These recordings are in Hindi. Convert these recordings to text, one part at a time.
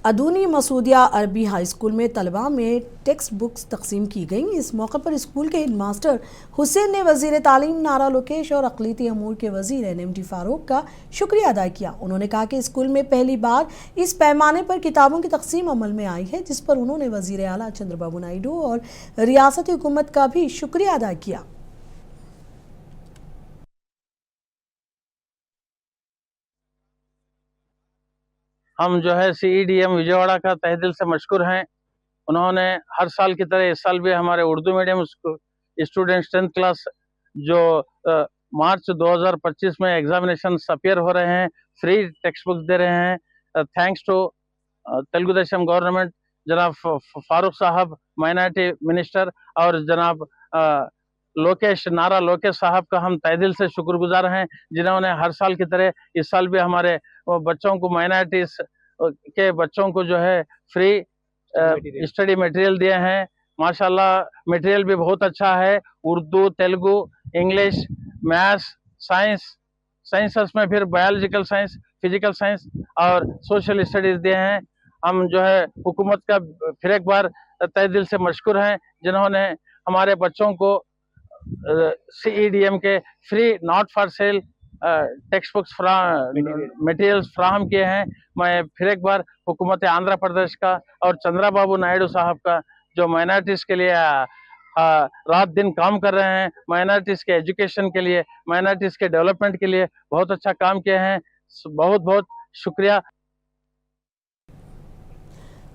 अदूनी मसूदिया अरबी हाई स्कूल में तलबा में टेक्स्ट बुक्स तकसीम की गईं। इस मौके पर स्कूल के हेडमास्टर हुसैन ने वजीर तालीम नारा लोकेश और अक़लीती अमूर के वजीर एनएमडी फारूक का शुक्रिया अदा किया। उन्होंने कहा कि स्कूल में पहली बार इस पैमाने पर किताबों की तकसीम अमल में आई है, जिस पर उन्होंने वजीर आला चंद्रबाबू नायडू और रियासती हुकूमत का भी शुक्रिया अदा किया। हम जो है CEDM विजयवाड़ा का तहे दिल से मशकूर हैं। उन्होंने हर साल की तरह इस साल भी हमारे Urdu medium students 10th class जो मार्च 2025 में एग्जामिनेशन अपीयर हो रहे हैं, फ्री टेक्स्ट बुक दे रहे हैं। Thanks to Telugu Desam government, जनाब फारूक साहब माइनॉरिटी मिनिस्टर और जनाब नारा लोकेश साहब का हम तहे दिल से शुक्रगुजार हैं, जिन्होंने हर साल की तरह इस साल भी हमारे बच्चों को, माइनॉरिटीज के बच्चों को जो है फ्री स्टडी मटेरियल दिए हैं। माशाल्लाह मटेरियल भी बहुत अच्छा है। Urdu, Telugu, English, maths, sciences में फिर बायोलॉजिकल साइंस, फिजिकल साइंस और सोशल स्टडीज दिए हैं। हम जो है हुकूमत का फिर एक बार तहे दिल से मशकूर हैं, जिन्होंने हमारे बच्चों को CEDM के free not for sale text books materials फ्राहम किए हैं। मैं फिर एक बार हुकूमत आंध्र प्रदेश का और चंद्रबाबू नायडू साहब का, जो माइनॉरिटीज़ के लिए रात दिन काम कर रहे हैं, माइनॉरिटीज़ के एजुकेशन के लिए, माइनॉरिटीज़ के डेवलपमेंट के लिए बहुत अच्छा काम किए हैं। बहुत बहुत शुक्रिया।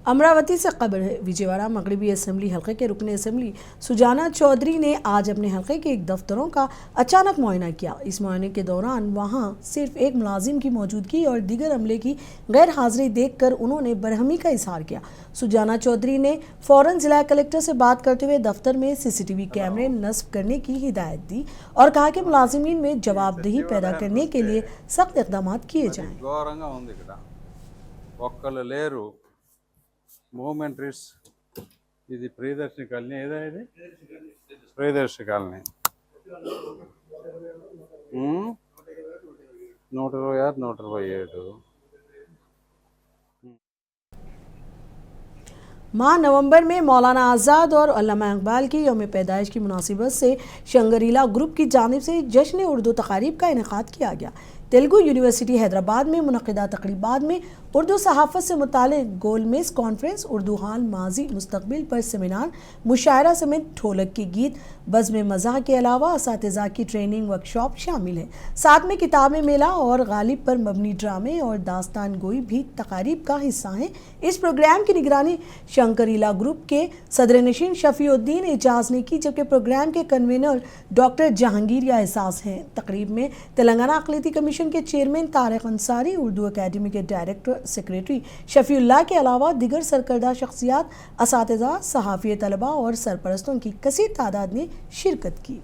अमरावती से खबर है। विजयवाड़ा मगरबी असम्बली हल्के के रुकन असम्बली सुजाना चौधरी ने आज अपने हल्के के एक दफ्तरों का अचानक मुआयना किया। इस मुआयने के दौरान वहां सिर्फ एक मुलाजिम की मौजूदगी और दीगर अमले की गैर हाजिरी देखकर उन्होंने बरहमी का इजहार किया। सुजाना चौधरी ने फौरन जिला कलेक्टर से बात करते हुए दफ्तर में CCTV कैमरे नस्ब करने की हिदायत दी और कहा कि मुलाजिमीन में जवाबदेही पैदा करने के लिए सख्त इकदाम किए जाएँ। మూమెంటరీస్ ఇది ప్రియదర్శిని కాలనీ, ఏదా ఇది ప్రియదర్శిని కాలనీ 126 127। माह नवंबर में मौलाना आज़ाद और अल्लामा इकबाल की यौम पैदाइश की मुनासिबत से शंगरीला ग्रुप की जानिब से जश्न उर्दू तकारीब का इनेकाद किया गया। तेलुगु यूनिवर्सिटी हैदराबाद में मुनक़िदा तकरीबात में उर्दू सहाफ़त से मुतालिक गोलमेज कॉन्फ्रेंस, उर्दू हाल, माजी मुस्तकबिल पर सेमिनार, मुशायरा समेत ढोलक के गीत, बज़्म मज़ाह के अलावा असातिज़ा की ट्रेनिंग वर्कशॉप शामिल है। साथ में किताबें मेला और गालिब पर मबनी ड्रामे और दास्तान गोई भी तकारीब का हिस्सा हैं। इस प्रोग्राम की निगरानी शंकरीला ग्रुप के सदर नशीन शफीउद्दीन एजाज ने की, जबकि प्रोग्राम के कन्वीनर डॉक्टर जहांगीर या एहसास हैं। तकरीब में तेलंगाना अक़लीती कमीशन के चेयरमैन तारिक अंसारी, उर्दू अकेडमी के डायरेक्टर सेक्रेटरी शफीउल्लाह के अलावा दिगर सरकर्दा शख्सियात, असातिज़ा, सहाफ़ी, तलबा और सरपरस्तों की कसीर तादाद ने शिरकत की।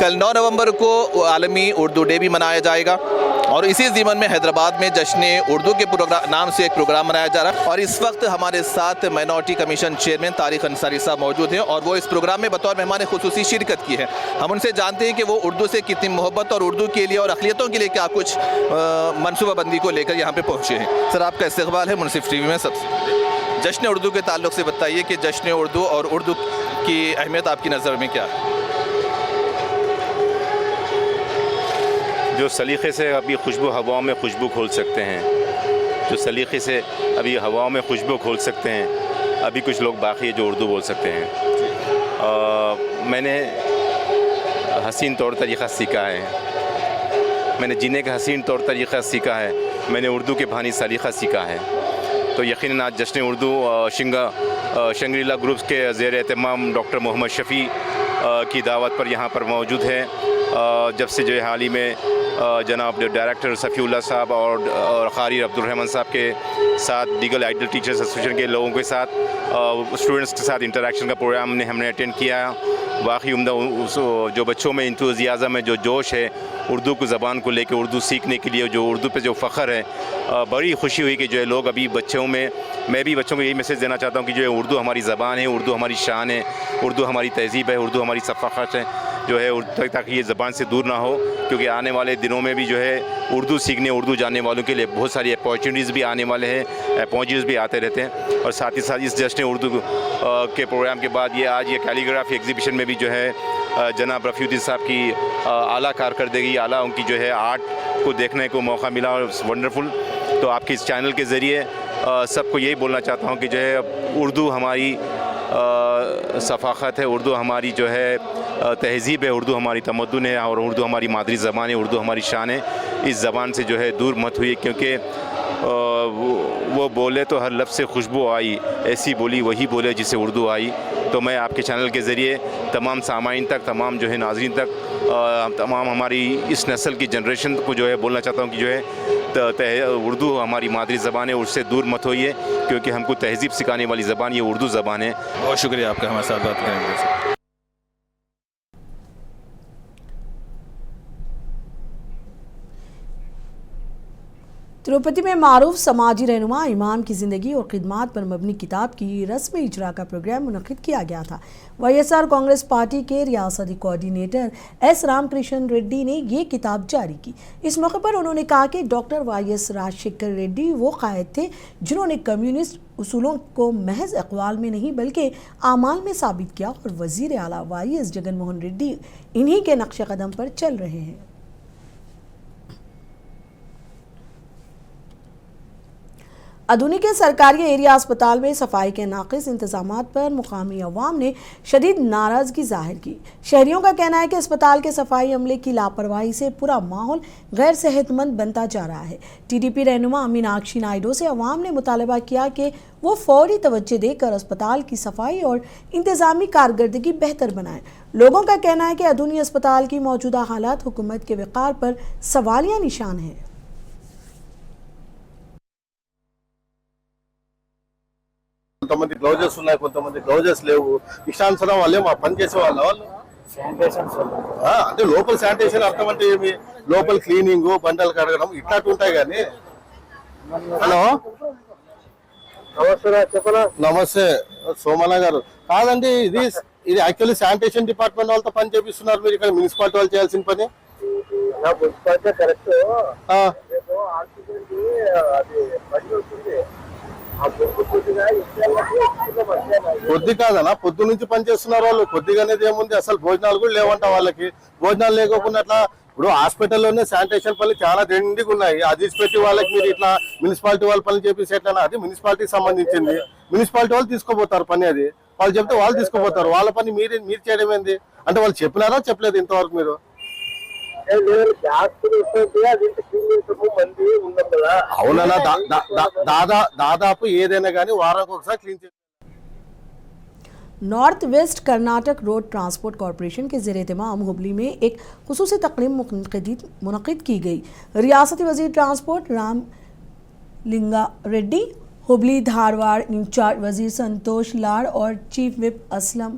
कल 9 नवंबर को आलमी उर्दू डे भी मनाया जाएगा और इसी ज़िमन में हैदराबाद में जश्न उर्दू के नाम से एक प्रोग्राम मनाया जा रहा है। और इस वक्त हमारे साथ minority commission chairman Tariq Ansari साहब मौजूद हैं और वो इस प्रोग्राम में बतौर मेहमान खुसूसी शिरकत की है। हम उनसे जानते हैं कि वो उर्दू से कितनी मोहब्बत और उर्दू के लिए और अक़लियतों के लिए क्या कुछ मनसूबाबंदी को लेकर यहाँ पर पहुँचे हैं। सर, आपका इस्तक़बाल है मुनसिफ TV में। सबसे जश्न उर्दू के ताल्लुक़ से बताइए कि जश्न उर्दू और उर्दू की अहमियत आपकी नज़र में क्या है? जो सलीक़े से अभी खुशबू हवाओं में खुशबू खोल सकते हैं, जो सलीक़े से अभी हवाओं में खुशबू खोल सकते हैं, अभी कुछ लोग बाकी है जो उर्दू बोल सकते हैं। मैंने हसीन तौर तरीक़ा सीखा है, मैंने जीने का हसीन तौर तरीक़ा सीखा है, मैंने उर्दू के भानी सलीक़ा सीखा है। तो यकीनन आज जश्न उर्दू शंगरीला ग्रुप के ज़ेर एहतमाम डॉक्टर मोहम्मद शफ़ी की दावत पर यहाँ पर मौजूद है। जब से जो है हाल ही में जनाब डायरेक्टर सफ़ीउल्लाह साहब और क़ारी अब्दुर्रहमान साहब के साथ दीगर आइडल टीचर्स एसोसिएशन के लोगों के साथ स्टूडेंट्स के साथ इंटरेक्शन का प्रोग्राम हमने अटेंड किया। वाकई उम्दा जो बच्चों में इंतुजियाज़म है, जो जोश है उर्दू को ज़बान को लेकर, उर्दू सीखने के लिए, जो उर्दू पे जो फ़ख्र है, बड़ी खुशी हुई कि जो है लोग अभी बच्चों में, मैं भी बच्चों को यही मैसेज देना चाहता हूँ कि जो है उर्दू हमारी ज़बान है, उर्दू हमारी शान है, उर्दू हमारी तहज़ीब है, उर्दू हमारी सफ़ाक़त है, जो है उर्दू ताकि ये ज़बान से दूर ना हो, क्योंकि आने वाले दिनों में भी जो है उर्दू सीखने, उर्दू जानने वालों के लिए बहुत सारी अपॉर्चुनिटीज़ भी आने वाले हैं, अपॉर्चुनिटीज़ भी आते रहते हैं। और साथ ही साथ इस जश्न उर्दू के प्रोग्राम के बाद ये आज ये कैलीग्राफी एग्जीबिशन में भी जो है जनाब रफ़ीउद्दीन साहब की आला कारकर्दगी, आला उनकी जो है आर्ट को देखने को मौका मिला और वंडरफुल। तो आपके इस चैनल के ज़रिए सबको यही बोलना चाहता हूँ कि जो है उर्दू हमारी सफ़ाक़त है, उर्दू हमारी जो है तहज़ीब है, उर्दू हमारी तमद्दुन है और उर्दू हमारी मादरी ज़बान है, उर्दू हमारी शान है। इस ज़बान से जो है दूर मत हुई, क्योंकि वो बोले तो हर लफ्ज़ से खुशबू आई, ऐसी बोली वही बोले जिसे उर्दू आई। तो मैं आपके चैनल के ज़रिए तमाम सामाइन तक, तमाम जो है नाज़रीन तक, तमाम हमारी इस नस्ल की जनरेशन को जो है बोलना चाहता हूँ कि जो है उर्दू हमारी मादरी ज़बान है, उससे दूर मत होइए, क्योंकि हमको तहज़ीब सिखाने वाली ज़बान ये उर्दू ज़बान है। बहुत शुक्रिया आपका हमारे साथ बात करने के लिए। तिरुपति में मारूफ समाजी रहनुमा इमाम की ज़िंदगी और खिदमात पर मबनी किताब की रस्म इजरा का प्रोग्राम मुनक़िद किया गया था। वाईएसआर कांग्रेस पार्टी के रियासती कोऑर्डिनेटर एस रामकृष्ण रेड्डी ने ये किताब जारी की। इस मौके पर उन्होंने कहा कि डॉक्टर वाईएस राजशेखर रेड्डी वो कायद थे जिन्होंने कम्युनिस्ट उसूलों को महज अक़वाल में नहीं बल्कि आमाल में साबित किया, और वज़ीर आला वाईएस जगनमोहन रेड्डी इन्हीं के नक्श कदम पर चल रहे हैं। अदूनी के सरकारी एरिया अस्पताल में सफाई के नाक़िस इंतजामात पर मुकामी अवाम ने शदीद नाराज़गी जाहिर की। शहरियों का कहना है कि अस्पताल के सफाई अमले की लापरवाही से पूरा माहौल गैर सेहतमंद बनता जा रहा है। टीडीपी रहनुमा मीनाक्षी नायडू से अवाम ने मुतालबा किया कि वो फौरी तवज्जो देकर अस्पताल की सफाई और इंतज़ामी कारकर्दगी बेहतर बनाएं। लोगों का कहना है कि अदूनी अस्पताल की मौजूदा हालात हुकूमत के वक़ार पर सवालिया निशान है। కొంతమంది గ్లౌజెస్ ఉన్నాయి, కొంతమంది గ్లౌజెస్ లేవు. ఇష్టానుసారం వాళ్ళే మా పని చేసే వాళ్ళు అంటే లోపల శానిటేషన్ అర్థం అంటే ఏమి, లోపల క్లీనింగ్, బండలు కడగడం ఇట్లాంటి ఉంటాయి. కానీ హలో నమస్తే సోమన్న గారు, కాదండి ఇది యాక్చువల్లీ శానిటేషన్ డిపార్ట్మెంట్ వాళ్ళతో పని చేపిస్తున్నారు మీరు, ఇక్కడ మున్సిపాలిటీ వాళ్ళు చేయాల్సిన పని. కొద్ది కాదనా, పొద్దు నుంచి పనిచేస్తున్నారు వాళ్ళు. కొద్దిగా అనేది ఏముంది, అసలు భోజనాలు కూడా లేవంట వాళ్ళకి. భోజనాలు లేకోకుండా అట్లా ఇప్పుడు హాస్పిటల్లోనే శానిటేషన్ పనులు చాలా దండిగా ఉన్నాయి. అది పెట్టి వాళ్ళకి మీరు ఇట్లా మున్సిపాలిటీ వాళ్ళ పనులు చేపించేట్లా, అది మున్సిపాలిటీకి సంబంధించింది. మున్సిపాలిటీ వాళ్ళు తీసుకోపోతారు పని, అది వాళ్ళు చెప్తే వాళ్ళు తీసుకోపోతారు. వాళ్ళ పని మీరు చేయడం ఏంది అంటే వాళ్ళు చెప్పినారా చెప్పలేదు ఇంతవరకు మీరు? అవునన్నా, దాదాపు ఏదైనా కానీ వారానికి ఒకసారి క్లీన్ చేయాలి। North west Karnataka road transport corporation के ज़ेर एहतमाम हुबली में एक खुसूसी तकरीब मुनक़िद की गई। रियासती वज़ीर ट्रांसपोर्ट राम लिंगा रेड्डी, हुबली धारवाड़ इंचार्ज वज़ीर संतोष लाड़ और चीफ विप असलम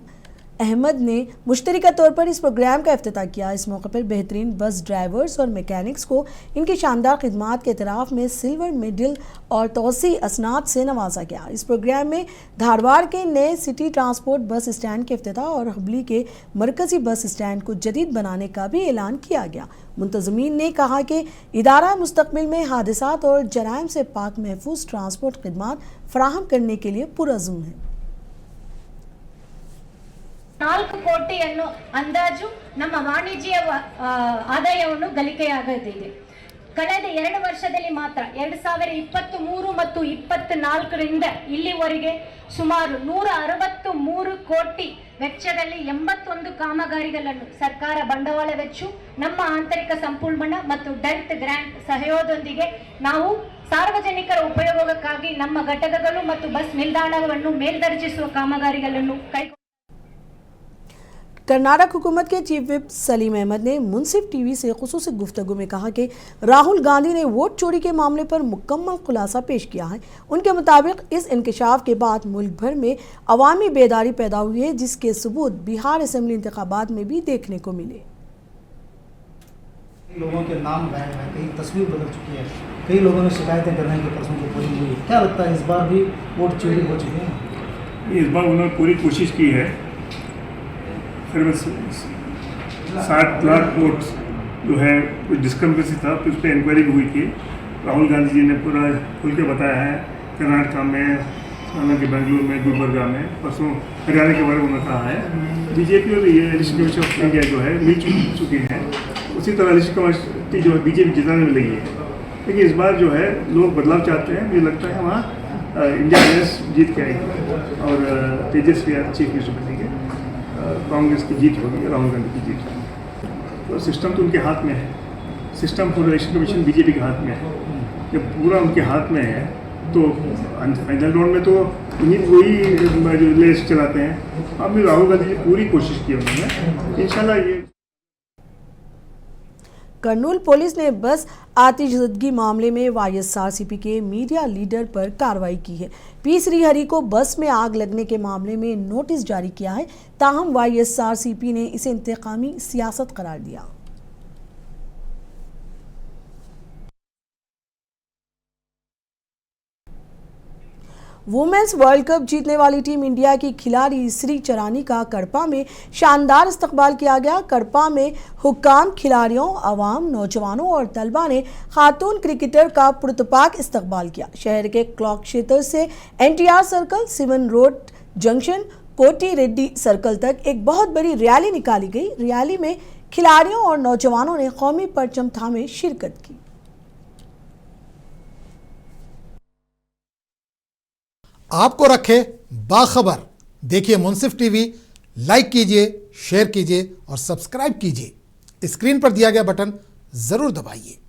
अहमद ने मुश्तरका तौर पर इस प्रोग्राम का इफ्तिताह किया। इस मौके पर बेहतरीन बस ड्राइवर्स और मैकेनिक्स को इनकी शानदार खिदमात के एतराफ़ में सिल्वर मेडल और तोसी असनाद से नवाजा गया। इस प्रोग्राम में धारवाड़ के नए सिटी ट्रांसपोर्ट बस स्टैंड के इफ्तिताह और हुबली के मरकज़ी बस स्टैंड को जदीद बनाने का भी ऐलान किया गया। मुंतज़मीन ने कहा कि इदारा मुस्तक़बिल में हादसात और जराइम से पाक महफूज ट्रांसपोर्ट खिदमात फराहम करने के लिए पुरज़्म है। 4 ಕೋಟಿಯನ್ನು ಅಂದಾಜು ನಮ್ಮ ವಾಣಿಜ್ಯ ಆದಾಯವನ್ನು ಗಳಿಕೆಯಾಗಲಿದೆ। ಕಳೆದ 2 ವರ್ಷದಲ್ಲಿ ಮಾತ್ರ 2023 ಮತ್ತು 24ರಿಂದ ಇಲ್ಲಿವರೆಗೆ ಸುಮಾರು 163 ಕೋಟಿ ವೆಚ್ಚದಲ್ಲಿ 81 ಕಾಮಗಾರಿಗಳನ್ನು ಸರ್ಕಾರ ಬಂಡವಾಳ ವೆಚ್ಚ, ನಮ್ಮ ಆಂತರಿಕ ಸಂಪೂರ್ಣ ಮತ್ತು ಡೆಲ್ಟ್ ಗ್ರಾಂಟ್ ಸಹಯೋಗದೊಂದಿಗೆ ನಾವು ಸಾರ್ವಜನಿಕರ ಉಪಯೋಗಕ್ಕಾಗಿ ನಮ್ಮ ಘಟಕಗಳು ಮತ್ತು ಬಸ್ ನಿಲ್ದಾಣವನ್ನು ಮೇಲ್ದರ್ಜಿಸುವ ಕಾಮಗಾರಿಗಳನ್ನು ಕೈಗೊಂಡಿದ್ದೇವೆ। कर्नाटक हुकूमत के चीफ विप सलीम अहमद ने मुंसिफ टीवी से खुसूसी गुफ्तगू में कहा कि राहुल गांधी ने वोट चोरी के मामले पर मुकम्मल खुलासा पेश किया है। उनके मुताबिक इस इंकशाफ के बाद मुल्क भर में अवामी बेदारी पैदा हुई है, जिसके सबूत बिहार असेंबली इंतखाबात में भी देखने को मिले। लोगों के नाम गायब है, कई तस्वीर बदल चुकी है, कई लोगों ने शिकायतें करने की परसों की पूरी हुई। क्या लगता है इस बार भी वोट चोरी हो चुकी है? इस बार उन्होंने पूरी कोशिश की है, फिर 60 लाख वोट जो है कुछ डिस्क्रपेंसी था, तो उस पर इंक्वायरी भी हुई थी। राहुल गांधी जी ने पूरा खुल के बताया है, कर्नाटका में, हालांकि बेंगलुरु में, गुलबर्गा में, परसों हरियाणा के बारे में उन्होंने कहा है। बीजेपी और ये इलेक्शन कमीशन ऑफ इंडिया जो है मिल चुकी हैं। उसी तरह इलेक्शन कमेटी जो है बीजेपी जिताने में लगी है। लेकिन इस बार जो है लोग बदलाव चाहते हैं। मुझे लगता है वहाँ इंडिया कांग्रेस जीत के आएगी और तेजस्वी चीफ मिनिस्टर बनेंगे। कांग्रेस की जीत होगी, राहुल गांधी की जीत होगी। तो सिस्टम तो उनके हाथ में है, सिस्टम पूरा इलेक्शन कमीशन बीजेपी के हाथ में है। जब पूरा उनके हाथ में है तो फाइनल राउंड में तो वही जो रेस चलाते हैं। अब भी राहुल गांधी जी पूरी कोशिश की उन्होंने, इंशाल्लाह ये। कर्नूल पुलिस ने बस आतिशबाजी मामले में वाईएसआरसीपी के मीडिया लीडर पर कार्रवाई की है। पी श्रीहरि को बस में आग लगने के मामले में नोटिस जारी किया है। ताहम वाईएसआरसीपी ने इसे इंतकामी सियासत करार दिया। वुमेन्स वर्ल्ड कप जीतने वाली टीम इंडिया की खिलाड़ी श्री चरानी का कड़पा में शानदार इस्तकबाल किया गया। कड़पा में हुक्काम, खिलाड़ियों, अवाम, नौजवानों और तलबा ने खातून क्रिकेटर का पुरतपाक इस्तकबाल किया। शहर के क्लॉक क्षेत्र से NTR circle, Sivan road junction, कोटी रेड्डी सर्कल तक एक बहुत बड़ी रैली निकाली गई। रैली में खिलाड़ियों और नौजवानों ने कौमी परचम थामे शिरकत की। आपको रखे बाखबर, देखिए मुंसिफ टीवी, लाइक कीजिए, शेयर कीजिए और सब्सक्राइब कीजिए। स्क्रीन पर दिया गया बटन जरूर दबाइए।